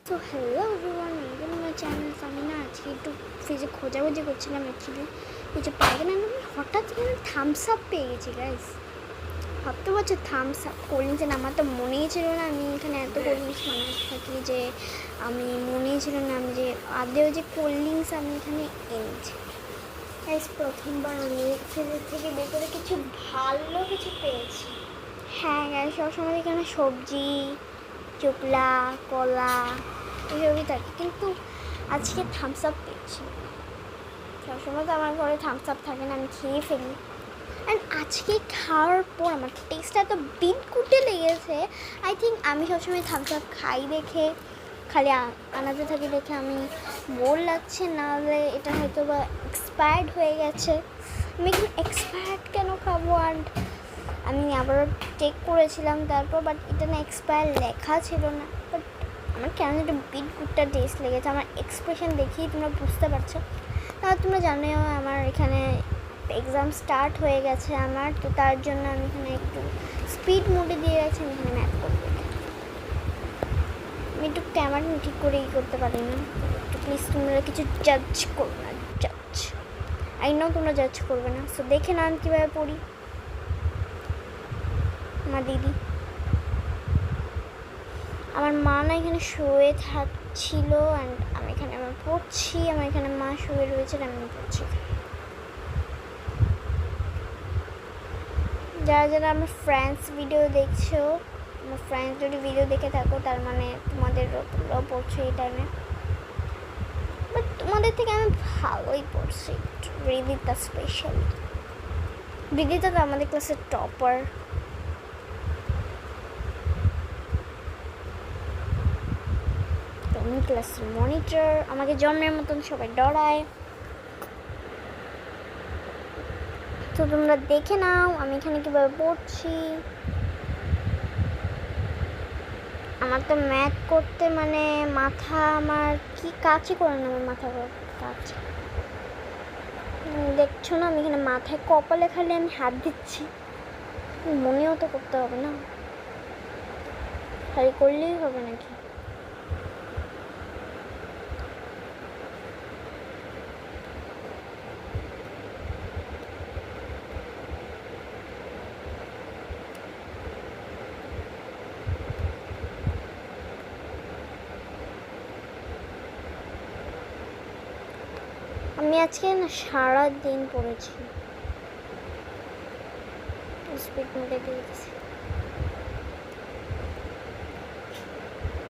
তো hello everyone, welcome my channel. আমি না আজকে একটু ফ্রিজে খোঁজাখুঁজি করছিলাম অ্যাকচুয়ালি কিছু পাই না। আমি হঠাৎ এখানে থামস আপ পেয়ে গেছি গাইস। ভাবতে পারছো থামস আপ কোল্ড ড্রিঙ্কস, আমার তো মনেই ছিল না আমি এখানে এত কোল্ড ড্রিঙ্কস বানাতে থাকি, যে আমি মনেই ছিল না আমি যে আদেও যে কোল্ড ড্রিঙ্কস আমি এখানে এনেছি। গাইস প্রথমবার আমি ফ্রিজের থেকে বের করে কিছু ভালো কিছু পেয়েছি। হ্যাঁ গাইস, সবসময় এখানে সবজি, চোকলা, কলা এসবই থাকে, কিন্তু আজকে থামস আপ পেয়েছি। সবসময় তো আমার ঘরে থামস আপ থাকে না, আমি খেয়ে ফেলি। অ্যান্ড আজকে খাওয়ার পর আমার টেস্টটা এত বিটকুটে লেগেছে। আই থিঙ্ক আমি সবসময় থামস আপ খাই দেখে, খালি আনাতে থাকি দেখে আমি বোর লাগছে, নাহলে এটা হয়তো বা এক্সপায়ার্ড হয়ে গেছে। আমি কিন্তু এক্সপায়ার্ড কেন খাবো? অ্যান্ড আমি আবারও চেক করেছিলাম তারপর, বাট এটা না এক্সপায়ার লেখা ছিল না। বাট আমার কেন একটা বিটকুটটা টেস্ট লেগেছে, আমার এক্সপ্রেশন দেখেই তোমরা বুঝতে পারছো। তাহলে তোমরা জানোই আমার এখানে এক্সাম স্টার্ট হয়ে গেছে আমার, তো তার জন্য আমি এখানে একটু স্পিড মোডে দিয়ে গেছি। আমি এখানে ম্যাথ করবো, আমি একটু ক্যামেরা ঠিক করে করতে পারি না, একটু প্লিজ তোমরা কিছু জাজ করো না। জাজ আই নো তোমরা জাজ করবে না, সো দেখে না আমি কীভাবে পড়ি। আমার দিদি, আমার মা না এখানে শুয়ে থাকছিল অ্যান্ড আমি এখানে আমার পড়ছি। আমার এখানে মা শুয়ে রয়েছে, আমি পড়ছি। যারা যারা আমার ফ্রেন্ডস ভিডিও দেখছো, আমার ফ্রেন্ডস যদি ভিডিও দেখে থাকো, তার মানে তোমরাও পড়ছো এই টাইমে। বাট তোমাদের থেকে আমি ভালোই পড়ছি, রিদিতা স্পেশালি। রিদিতা তো আমাদের ক্লাসের টপার। আমি ক্লাসের মনিটর, আমাকে জন্মের মতন সবাই ডরায়। তো তোমরা দেখে নাও আমি এখানে কীভাবে পড়ছি। আমার তো ম্যাথ করতে মানে মাথা আমার কি কাজই করে না, আমার মাথা কাজ। দেখছো না আমি এখানে মাথায় কপালে খালি আমি হাত দিচ্ছি, মনেও তো করতে হবে না, খালি করলেই হবে নাকি? আমি আজকে না সারা দিন পড়েছি, স্পিড মোডে দিয়েছি।